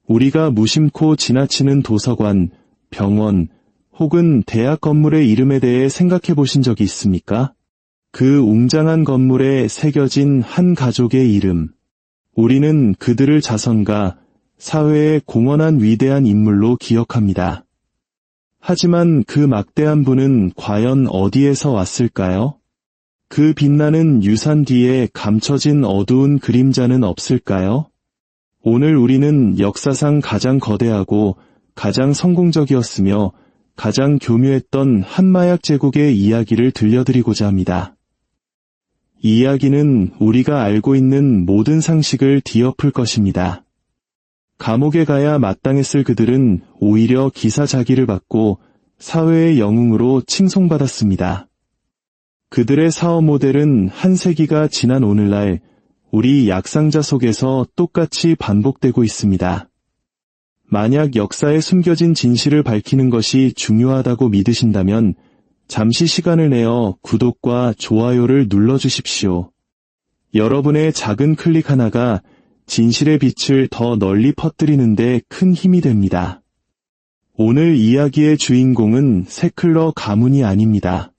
우리가 무심코 지나치는 도서관, 병원, 혹은 대학 건물의 이름에 대해 생각해 보신 적이 있습니까? 그 웅장한 건물에 새겨진 한 가족의 이름. 우리는 그들을 자선가, 사회에 공헌한 위대한 인물로 기억합니다. 하지만 그 막대한 분은 과연 어디에서 왔을까요? 그 빛나는 유산 뒤에 감춰진 어두운 그림자는 없을까요? 오늘 우리는 역사상 가장 거대하고 가장 성공적이었으며 가장 교묘했던 한마약 제국의 이야기를 들려드리고자 합니다. 이 이야기는 우리가 알고 있는 모든 상식을 뒤엎을 것입니다. 감옥에 가야 마땅했을 그들은 오히려 기사자기를 받고 사회의 영웅으로 칭송받았습니다. 그들의 사업 모델은 한 세기가 지난 오늘날 우리 약상자 속에서 똑같이 반복되고 있습니다. 만약 역사에 숨겨진 진실을 밝히는 것이 중요하다고 믿으신다면 잠시 시간을 내어 구독과 좋아요를 눌러주십시오. 여러분의 작은 클릭 하나가 진실의 빛을 더 널리 퍼뜨리는 데 큰 힘이 됩니다. 오늘 이야기의 주인공은 세클러 가문이 아닙니다.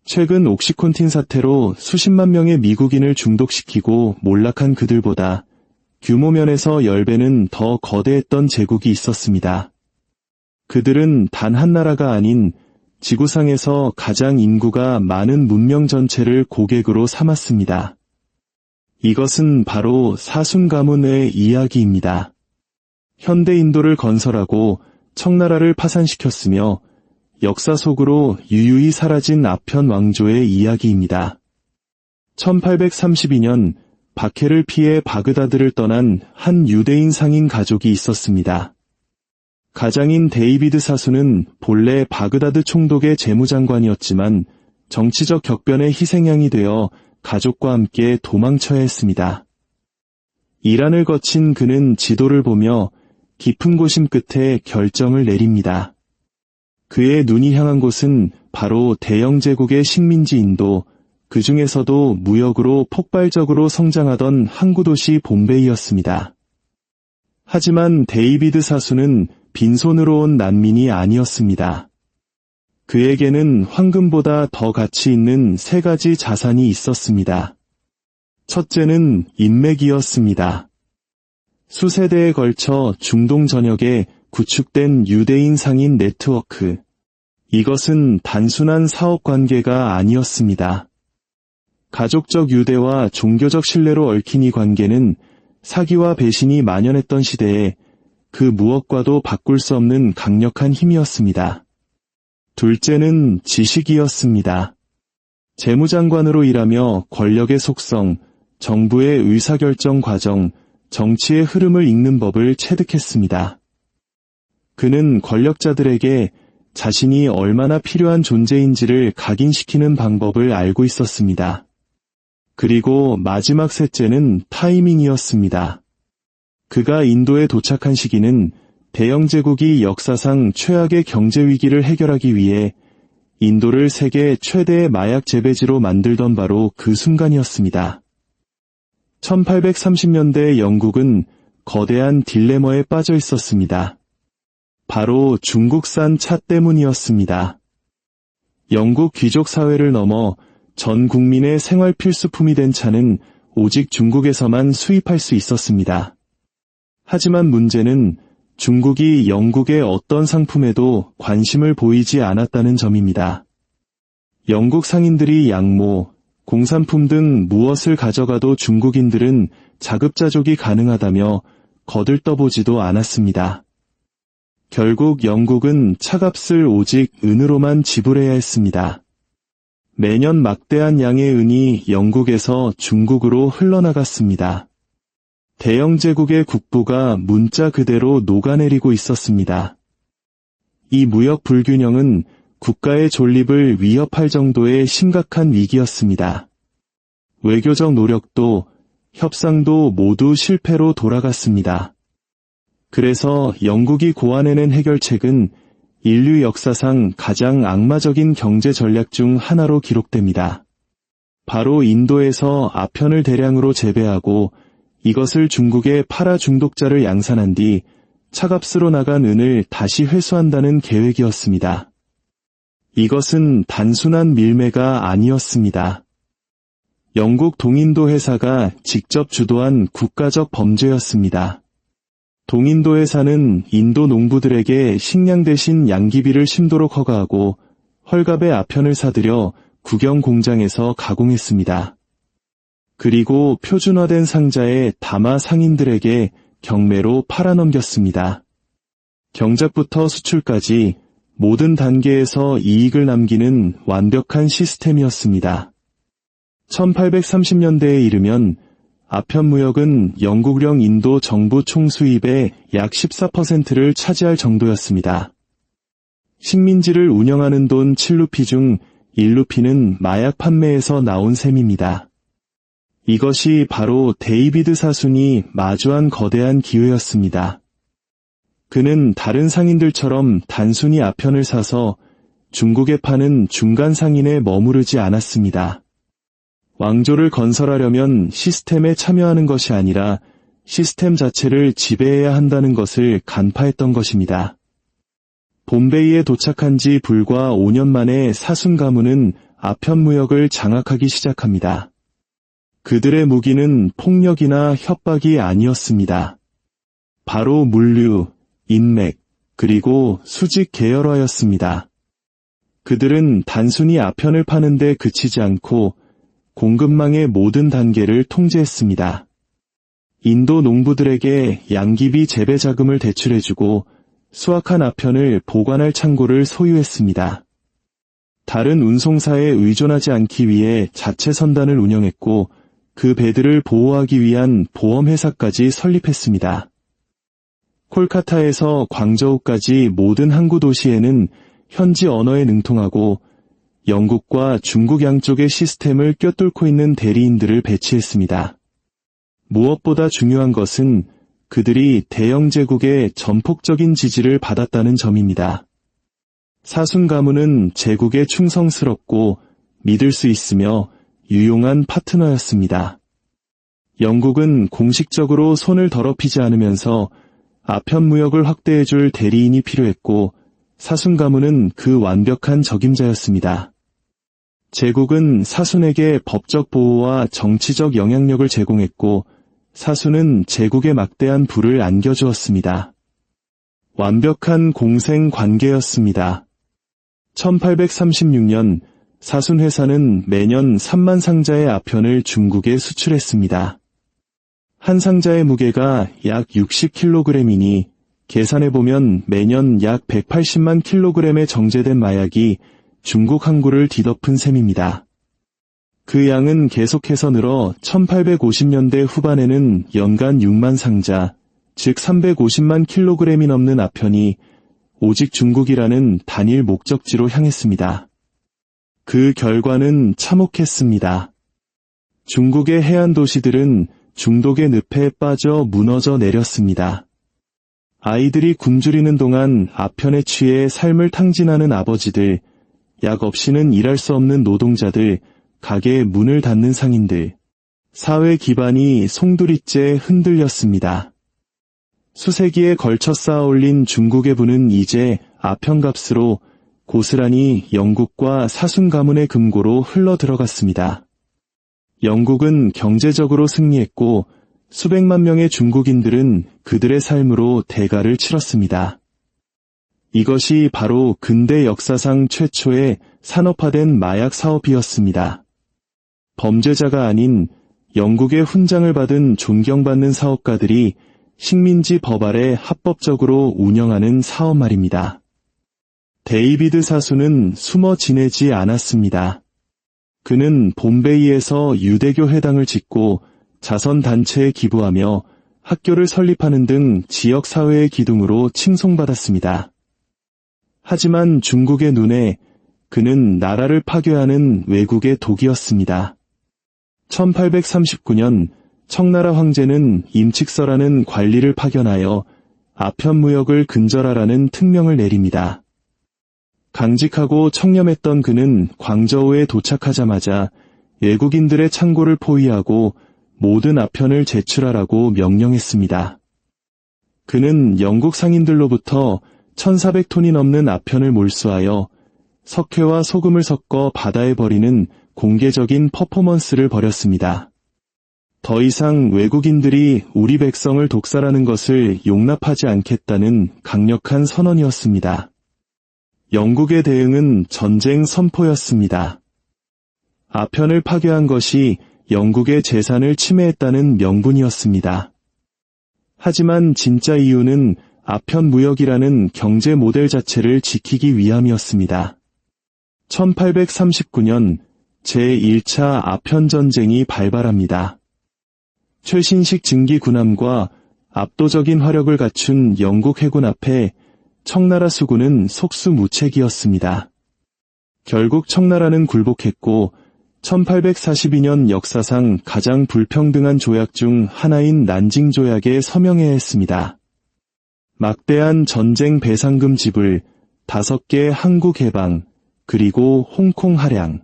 최근 옥시콘틴 사태로 수십만 명의 미국인을 중독시키고 몰락한 그들보다 규모 면에서 10배는 더 거대했던 제국이 있었습니다. 그들은 단 한 나라가 아닌 지구상에서 가장 인구가 많은 문명 전체를 고객으로 삼았습니다. 이것은 바로 사순 가문의 이야기입니다. 현대 인도를 건설하고 청나라를 파산시켰으며 역사 속으로 유유히 사라진 아편 왕조의 이야기입니다. 1832년 박해를 피해 바그다드를 떠난 한 유대인 상인 가족이 있었습니다. 가장인 데이비드 사수는 본래 바그다드 총독의 재무장관이었지만 정치적 격변의 희생양이 되어 가족과 함께 도망쳐야 했습니다. 이란을 거친 그는 지도를 보며 깊은 고심 끝에 결정을 내립니다. 그의 눈이 향한 곳은 바로 대영 제국의 식민지 인도, 그 중에서도 무역으로 폭발적으로 성장하던 항구 도시 봄베이였습니다. 하지만 데이비드 사수는 빈손으로 온 난민이 아니었습니다. 그에게는 황금보다 더 가치 있는 3가지 자산이 있었습니다. 첫째는 인맥이었습니다. 수세대에 걸쳐 중동 전역에 구축된 유대인 상인 네트워크. 이것은 단순한 사업 관계가 아니었습니다. 가족적 유대와 종교적 신뢰로 얽힌 이 관계는 사기와 배신이 만연했던 시대에 그 무엇과도 바꿀 수 없는 강력한 힘이었습니다. 둘째는 지식이었습니다. 재무장관으로 일하며 권력의 속성, 정부의 의사결정 과정, 정치의 흐름을 읽는 법을 체득했습니다. 그는 권력자들에게 자신이 얼마나 필요한 존재인지를 각인시키는 방법을 알고 있었습니다. 그리고 마지막 셋째는 타이밍이었습니다. 그가 인도에 도착한 시기는 대영 제국이 역사상 최악의 경제 위기를 해결하기 위해 인도를 세계 최대의 마약 재배지로 만들던 바로 그 순간이었습니다. 1830년대 영국은 거대한 딜레마에 빠져 있었습니다. 바로 중국산 차 때문이었습니다. 영국 귀족 사회를 넘어 전 국민의 생활 필수품이 된 차는 오직 중국에서만 수입할 수 있었습니다. 하지만 문제는 중국이 영국의 어떤 상품에도 관심을 보이지 않았다는 점입니다. 영국 상인들이 양모, 공산품 등 무엇을 가져가도 중국인들은 자급자족이 가능하다며 거들떠보지도 않았습니다. 결국 영국은 차값을 오직 은으로만 지불해야 했습니다. 매년 막대한 양의 은이 영국에서 중국으로 흘러나갔습니다. 대영 제국의 국부가 문자 그대로 녹아내리고 있었습니다. 이 무역 불균형은 국가의 존립을 위협할 정도의 심각한 위기였습니다. 외교적 노력도 협상도 모두 실패로 돌아갔습니다. 그래서 영국이 고안해낸 해결책은 인류 역사상 가장 악마적인 경제 전략 중 하나로 기록됩니다. 바로 인도에서 아편을 대량으로 재배하고 이것을 중국에 팔아 중독자를 양산한 뒤 차값으로 나간 은을 다시 회수한다는 계획이었습니다. 이것은 단순한 밀매가 아니었습니다. 영국 동인도 회사가 직접 주도한 국가적 범죄였습니다. 동인도 회사는 인도 농부들에게 식량 대신 양귀비를 심도록 허가하고 헐값에 아편을 사들여 국영 공장에서 가공했습니다. 그리고 표준화된 상자에 담아 상인들에게 경매로 팔아넘겼습니다. 경작부터 수출까지 모든 단계에서 이익을 남기는 완벽한 시스템이었습니다. 1830년대에 이르면 아편 무역은 영국령 인도 정부 총수입의 약 14%를 차지할 정도였습니다. 식민지를 운영하는 돈 7루피 중 1루피는 마약 판매에서 나온 셈입니다. 이것이 바로 데이비드 사순이 마주한 거대한 기회였습니다. 그는 다른 상인들처럼 단순히 아편을 사서 중국에 파는 중간 상인에 머무르지 않았습니다. 왕조를 건설하려면 시스템에 참여하는 것이 아니라 시스템 자체를 지배해야 한다는 것을 간파했던 것입니다. 봄베이에 도착한 지 불과 5년 만에 사순 가문은 아편 무역을 장악하기 시작합니다. 그들의 무기는 폭력이나 협박이 아니었습니다. 바로 물류, 인맥, 그리고 수직 계열화였습니다. 그들은 단순히 아편을 파는 데 그치지 않고 공급망의 모든 단계를 통제했습니다. 인도 농부들에게 양귀비 재배 자금을 대출해주고 수확한 아편을 보관할 창고를 소유했습니다. 다른 운송사에 의존하지 않기 위해 자체 선단을 운영했고 그 배들을 보호하기 위한 보험회사까지 설립했습니다. 콜카타에서 광저우까지 모든 항구 도시에는 현지 언어에 능통하고 영국과 중국 양쪽의 시스템을 꿰뚫고 있는 대리인들을 배치했습니다. 무엇보다 중요한 것은 그들이 대영 제국의 전폭적인 지지를 받았다는 점입니다. 사순 가문은 제국에 충성스럽고 믿을 수 있으며 유용한 파트너였습니다. 영국은 공식적으로 손을 더럽히지 않으면서 아편 무역을 확대해줄 대리인이 필요했고 사순 가문은 그 완벽한 적임자였습니다. 제국은 사순에게 법적 보호와 정치적 영향력을 제공했고 사순은 제국에 막대한 부를 안겨주었습니다. 완벽한 공생 관계였습니다. 1836년 사순 회사는 매년 3만 상자의 아편을 중국에 수출했습니다. 한 상자의 무게가 약 60kg이니 계산해보면 매년 약 180만 kg의 정제된 마약이 중국 항구를 뒤덮은 셈입니다. 그 양은 계속해서 늘어 1850년대 후반에는 연간 6만 상자, 즉 350만 kg이 넘는 아편이 오직 중국이라는 단일 목적지로 향했습니다. 그 결과는 참혹했습니다. 중국의 해안 도시들은 중독의 늪에 빠져 무너져 내렸습니다. 아이들이 굶주리는 동안 아편에 취해 삶을 탕진하는 아버지들, 약 없이는 일할 수 없는 노동자들, 가게에 문을 닫는 상인들, 사회 기반이 송두리째 흔들렸습니다. 수세기에 걸쳐 쌓아올린 중국의 부는 이제 아편값으로 고스란히 영국과 사순 가문의 금고로 흘러들어갔습니다. 영국은 경제적으로 승리했고 수백만 명의 중국인들은 그들의 삶으로 대가를 치렀습니다. 이것이 바로 근대 역사상 최초의 산업화된 마약 사업이었습니다. 범죄자가 아닌 영국의 훈장을 받은 존경받는 사업가들이 식민지 법 아래 합법적으로 운영하는 사업 말입니다. 데이비드 사순은 숨어 지내지 않았습니다. 그는 봄베이에서 유대교 회당을 짓고 자선단체에 기부하며 학교를 설립하는 등 지역사회의 기둥으로 칭송받았습니다. 하지만 중국의 눈에 그는 나라를 파괴하는 외국의 독이었습니다. 1839년 청나라 황제는 임칙서라는 관리를 파견하여 아편 무역을 근절하라는 특명을 내립니다. 강직하고 청렴했던 그는 광저우에 도착하자마자 외국인들의 창고를 포위하고 모든 아편을 제출하라고 명령했습니다. 그는 영국 상인들로부터 1400톤이 넘는 아편을 몰수하여 석회와 소금을 섞어 바다에 버리는 공개적인 퍼포먼스를 벌였습니다. 더 이상 외국인들이 우리 백성을 독살하는 것을 용납하지 않겠다는 강력한 선언이었습니다. 영국의 대응은 전쟁 선포였습니다. 아편을 파괴한 것이 영국의 재산을 침해했다는 명분이었습니다. 하지만 진짜 이유는 아편 무역이라는 경제 모델 자체를 지키기 위함이었습니다. 1839년 제1차 아편 전쟁이 발발합니다. 최신식 증기 군함과 압도적인 화력을 갖춘 영국 해군 앞에 청나라 수군은 속수무책이었습니다. 결국 청나라는 굴복했고 1842년 역사상 가장 불평등한 조약 중 하나인 난징 조약에 서명해야 했습니다. 막대한 전쟁 배상금 지불, 5개 항구 개방, 그리고 홍콩 할양.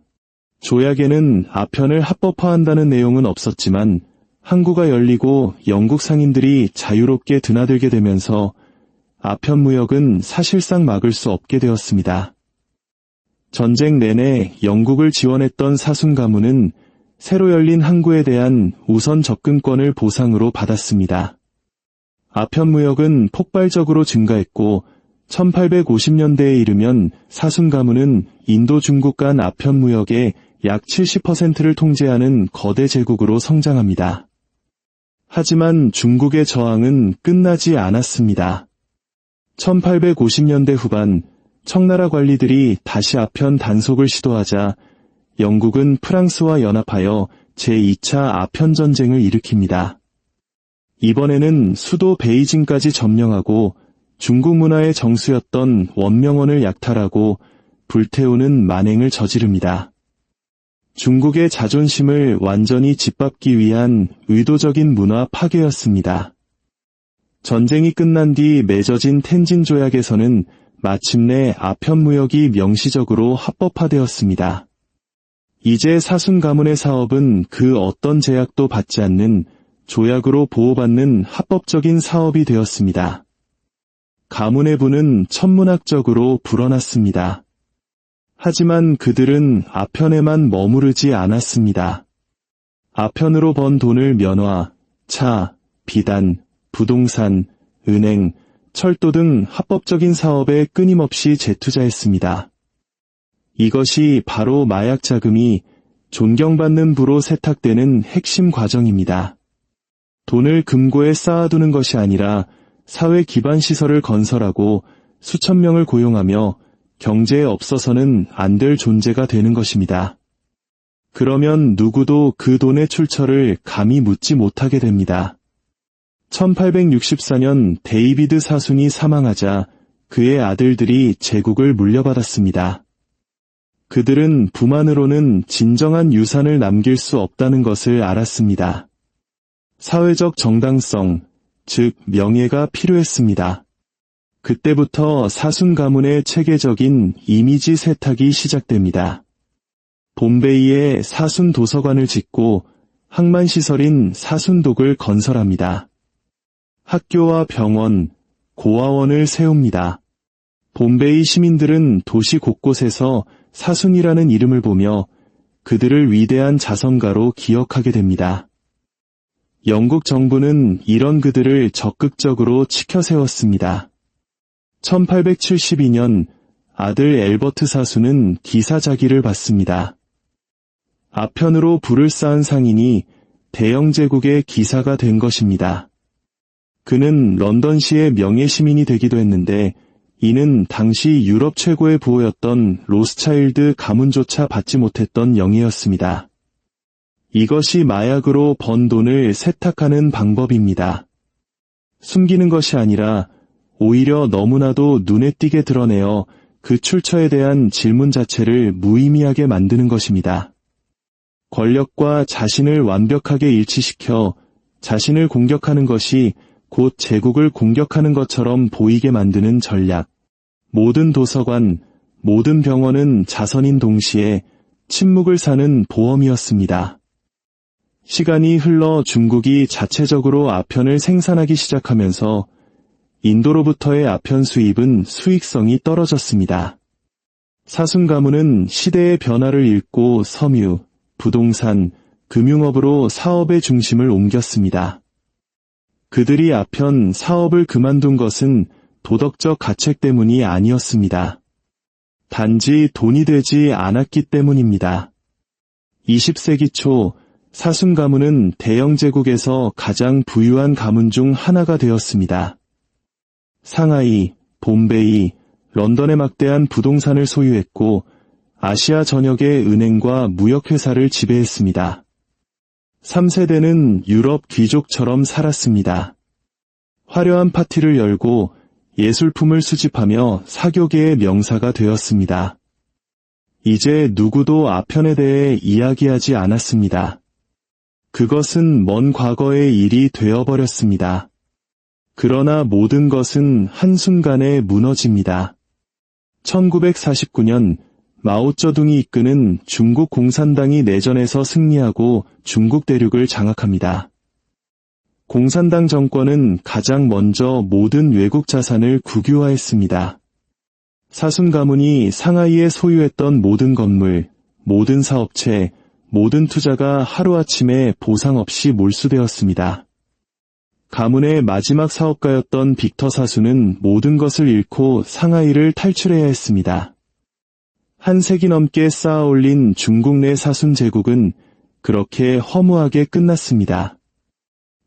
조약에는 아편을 합법화한다는 내용은 없었지만 항구가 열리고 영국 상인들이 자유롭게 드나들게 되면서 아편 무역은 사실상 막을 수 없게 되었습니다. 전쟁 내내 영국을 지원했던 사순 가문은 새로 열린 항구에 대한 우선 접근권을 보상으로 받았습니다. 아편 무역은 폭발적으로 증가했고 1850년대에 이르면 사순 가문은 인도 중국 간 아편 무역의 약 70%를 통제하는 거대 제국으로 성장합니다. 하지만 중국의 저항은 끝나지 않았습니다. 1850년대 후반 청나라 관리들이 다시 아편 단속을 시도하자 영국은 프랑스와 연합하여 제2차 아편 전쟁을 일으킵니다. 이번에는 수도 베이징까지 점령하고 중국 문화의 정수였던 원명원을 약탈하고 불태우는 만행을 저지릅니다. 중국의 자존심을 완전히 짓밟기 위한 의도적인 문화 파괴였습니다. 전쟁이 끝난 뒤 맺어진 텐진 조약에서는 마침내 아편 무역이 명시적으로 합법화되었습니다. 이제 사순 가문의 사업은 그 어떤 제약도 받지 않는 조약으로 보호받는 합법적인 사업이 되었습니다. 가문의 부는 천문학적으로 불어났습니다. 하지만 그들은 아편에만 머무르지 않았습니다. 아편으로 번 돈을 면화, 차, 비단, 부동산, 은행, 철도 등 합법적인 사업에 끊임없이 재투자했습니다. 이것이 바로 마약 자금이 존경받는 부로 세탁되는 핵심 과정입니다. 돈을 금고에 쌓아두는 것이 아니라 사회 기반 시설을 건설하고 수천 명을 고용하며 경제에 없어서는 안 될 존재가 되는 것입니다. 그러면 누구도 그 돈의 출처를 감히 묻지 못하게 됩니다. 1864년 데이비드 사순이 사망하자 그의 아들들이 제국을 물려받았습니다. 그들은 부만으로는 진정한 유산을 남길 수 없다는 것을 알았습니다. 사회적 정당성, 즉 명예가 필요했습니다. 그때부터 사순 가문의 체계적인 이미지 세탁이 시작됩니다. 봄베이에 사순 도서관을 짓고 학만시설인 사순독을 건설합니다. 학교와 병원, 고아원을 세웁니다. 봄베이 시민들은 도시 곳곳에서 사순이라는 이름을 보며 그들을 위대한 자선가로 기억하게 됩니다. 영국 정부는 이런 그들을 적극적으로 치켜세웠습니다. 1872년 아들 엘버트 사순은 기사자기를 받습니다. 아편으로 불을 쌓은 상인이 대영 제국의 기사가 된 것입니다. 그는 런던시의 명예시민이 되기도 했는데 이는 당시 유럽 최고의 부호였던 로스차일드 가문조차 받지 못했던 영예였습니다. 이것이 마약으로 번 돈을 세탁하는 방법입니다. 숨기는 것이 아니라 오히려 너무나도 눈에 띄게 드러내어 그 출처에 대한 질문 자체를 무의미하게 만드는 것입니다. 권력과 자신을 완벽하게 일치시켜 자신을 공격하는 것이 곧 제국을 공격하는 것처럼 보이게 만드는 전략. 모든 도서관, 모든 병원은 자선인 동시에 침묵을 사는 보험이었습니다. 시간이 흘러 중국이 자체적으로 아편을 생산하기 시작하면서 인도로부터의 아편 수입은 수익성이 떨어졌습니다. 사순 가문은 시대의 변화를 읽고 섬유, 부동산, 금융업으로 사업의 중심을 옮겼습니다. 그들이 아편 사업을 그만둔 것은 도덕적 가책 때문이 아니었습니다. 단지 돈이 되지 않았기 때문입니다. 20세기 초 사순 가문은 대영 제국에서 가장 부유한 가문 중 하나가 되었습니다. 상하이, 봄베이, 런던의 막대한 부동산을 소유했고 아시아 전역의 은행과 무역회사를 지배했습니다. 3세대는 유럽 귀족처럼 살았습니다. 화려한 파티를 열고 예술품을 수집하며 사교계의 명사가 되었습니다. 이제 누구도 아편에 대해 이야기하지 않았습니다. 그것은 먼 과거의 일이 되어버렸습니다. 그러나 모든 것은 한순간에 무너집니다. 1949년 마오쩌둥이 이끄는 중국 공산당이 내전에서 승리하고 중국 대륙을 장악합니다. 공산당 정권은 가장 먼저 모든 외국 자산을 국유화했습니다. 사순 가문이 상하이에 소유했던 모든 건물, 모든 사업체, 모든 투자가 하루아침에 보상 없이 몰수되었습니다. 가문의 마지막 사업가였던 빅터 사수는 모든 것을 잃고 상하이를 탈출해야 했습니다. 한 세기 넘게 쌓아올린 중국 내 사순 제국은 그렇게 허무하게 끝났습니다.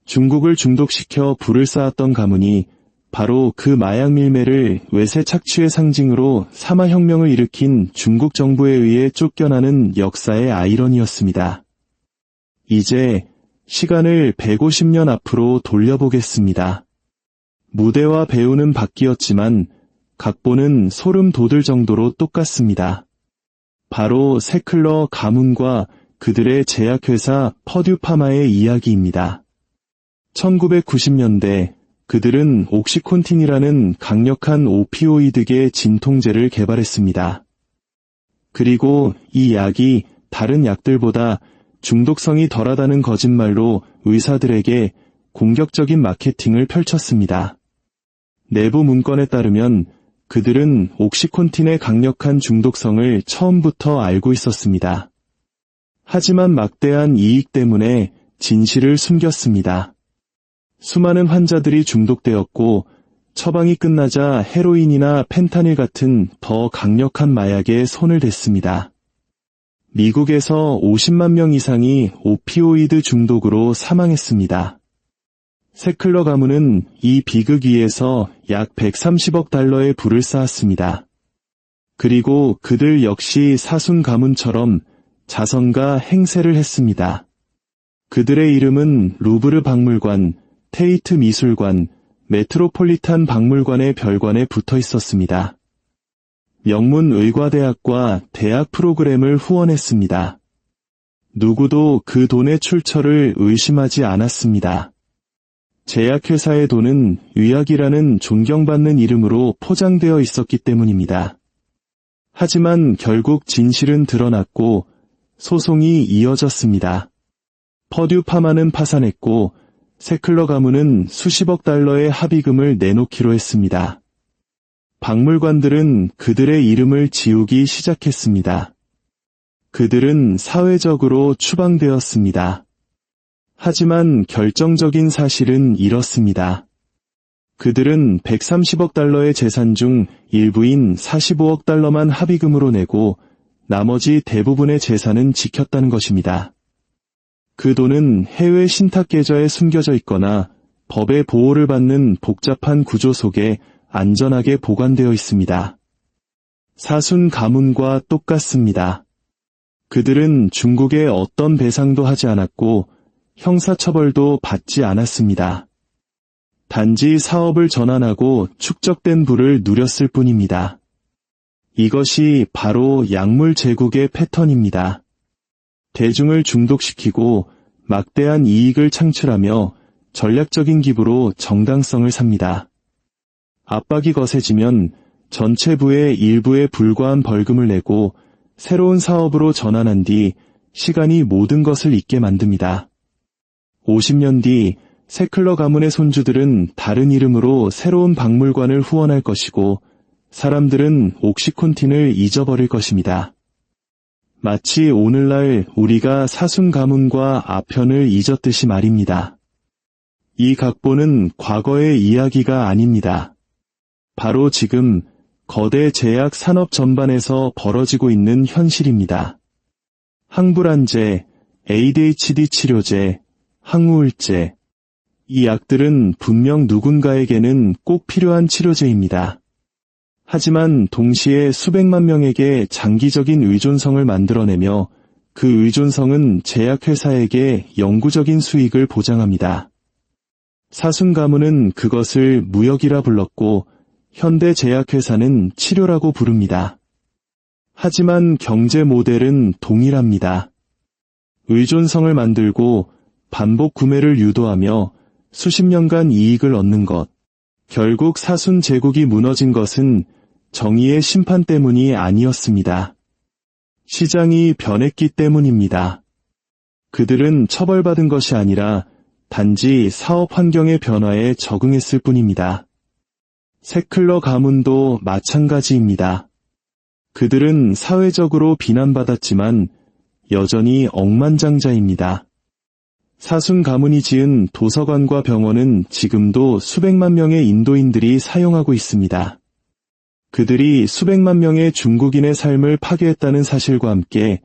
중국을 중독시켜 불을 쌓았던 가문이 바로 그 마약 밀매를 외세 착취의 상징으로 사마혁명을 일으킨 중국 정부에 의해 쫓겨나는 역사의 아이러니였습니다. 이제 시간을 150년 앞으로 돌려보겠습니다. 무대와 배우는 바뀌었지만 각본은 소름 돋을 정도로 똑같습니다. 바로 세클러 가문과 그들의 제약회사 퍼듀파마의 이야기입니다. 1990년대 그들은 옥시콘틴이라는 강력한 오피오이드계 진통제를 개발했습니다. 그리고 이 약이 다른 약들보다 중독성이 덜하다는 거짓말로 의사들에게 공격적인 마케팅을 펼쳤습니다. 내부 문건에 따르면 그들은 옥시콘틴의 강력한 중독성을 처음부터 알고 있었습니다. 하지만 막대한 이익 때문에 진실을 숨겼습니다. 수많은 환자들이 중독되었고 처방이 끝나자 헤로인이나 펜타닐 같은 더 강력한 마약에 손을 댔습니다. 미국에서 50만 명 이상이 오피오이드 중독으로 사망했습니다. 세클러 가문은 이 비극 위에서 약 130억 달러의 부를 쌓았습니다. 그리고 그들 역시 사순 가문처럼 자선과 행세를 했습니다. 그들의 이름은 루브르 박물관, 테이트 미술관, 메트로폴리탄 박물관의 별관에 붙어 있었습니다. 명문 의과대학과 대학 프로그램을 후원했습니다. 누구도 그 돈의 출처를 의심하지 않았습니다. 제약회사의 돈은 의학이라는 존경받는 이름으로 포장되어 있었기 때문입니다. 하지만 결국 진실은 드러났고 소송이 이어졌습니다. 퍼듀파마는 파산했고 세클러 가문은 수십억 달러의 합의금을 내놓기로 했습니다. 박물관들은 그들의 이름을 지우기 시작했습니다. 그들은 사회적으로 추방되었습니다. 하지만 결정적인 사실은 이렇습니다. 그들은 130억 달러의 재산 중 일부인 45억 달러만 합의금으로 내고 나머지 대부분의 재산은 지켰다는 것입니다. 그 돈은 해외 신탁 계좌에 숨겨져 있거나 법의 보호를 받는 복잡한 구조 속에 안전하게 보관되어 있습니다. 사순 가문과 똑같습니다. 그들은 중국에 어떤 배상도 하지 않았고 형사처벌도 받지 않았습니다. 단지 사업을 전환하고 축적된 부를 누렸을 뿐입니다. 이것이 바로 약물 제국의 패턴입니다. 대중을 중독시키고 막대한 이익을 창출하며 전략적인 기부로 정당성을 삽니다. 압박이 거세지면 전체 부의 일부에 불과한 벌금을 내고 새로운 사업으로 전환한 뒤 시간이 모든 것을 잊게 만듭니다. 50년 뒤 세클러 가문의 손주들은 다른 이름으로 새로운 박물관을 후원할 것이고 사람들은 옥시콘틴을 잊어버릴 것입니다. 마치 오늘날 우리가 사순 가문과 아편을 잊었듯이 말입니다. 이 각본은 과거의 이야기가 아닙니다. 바로 지금 거대 제약 산업 전반에서 벌어지고 있는 현실입니다. 항불안제, ADHD 치료제, 항우울제, 이 약들은 분명 누군가에게는 꼭 필요한 치료제입니다. 하지만 동시에 수백만 명에게 장기적인 의존성을 만들어내며 그 의존성은 제약회사에게 영구적인 수익을 보장합니다. 사순 가문은 그것을 무역이라 불렀고 현대 제약회사는 치료라고 부릅니다. 하지만 경제 모델은 동일합니다. 의존성을 만들고 반복 구매를 유도하며 수십 년간 이익을 얻는 것. 결국 사순 제국이 무너진 것은 정의의 심판 때문이 아니었습니다. 시장이 변했기 때문입니다. 그들은 처벌받은 것이 아니라 단지 사업 환경의 변화에 적응했을 뿐입니다. 세클러 가문도 마찬가지입니다. 그들은 사회적으로 비난받았지만 여전히 억만장자입니다. 사순 가문이 지은 도서관과 병원은 지금도 수백만 명의 인도인들이 사용하고 있습니다. 그들이 수백만 명의 중국인의 삶을 파괴했다는 사실과 함께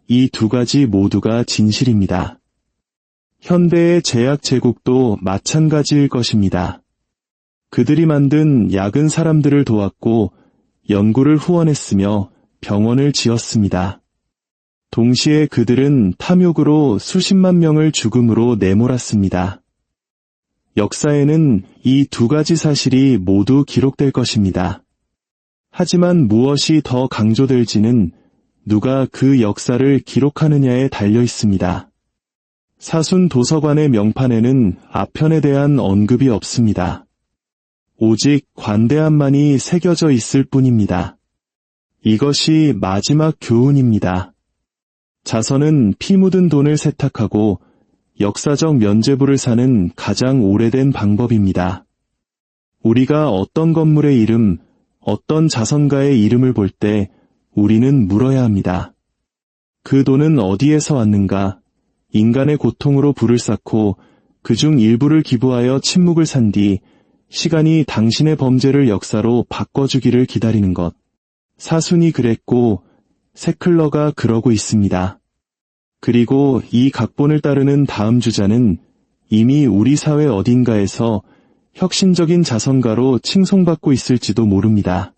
이 두 가지 모두가 진실입니다. 현대의 제약 제국도 마찬가지일 것입니다. 그들이 만든 약은 사람들을 도왔고 연구를 후원했으며 병원을 지었습니다. 동시에 그들은 탐욕으로 수십만 명을 죽음으로 내몰았습니다. 역사에는 이 두 가지 사실이 모두 기록될 것입니다. 하지만 무엇이 더 강조될지는 누가 그 역사를 기록하느냐에 달려 있습니다. 사순 도서관의 명판에는 아편에 대한 언급이 없습니다. 오직 관대함만이 새겨져 있을 뿐입니다. 이것이 마지막 교훈입니다. 자선은 피 묻은 돈을 세탁하고 역사적 면죄부를 사는 가장 오래된 방법입니다. 우리가 어떤 건물의 이름, 어떤 자선가의 이름을 볼 때 우리는 물어야 합니다. 그 돈은 어디에서 왔는가? 인간의 고통으로 불을 쌓고 그중 일부를 기부하여 침묵을 산 뒤 시간이 당신의 범죄를 역사로 바꿔주기를 기다리는 것. 사순이 그랬고 세클러가 그러고 있습니다. 그리고 이 각본을 따르는 다음 주자는 이미 우리 사회 어딘가에서 혁신적인 자선가로 칭송받고 있을지도 모릅니다.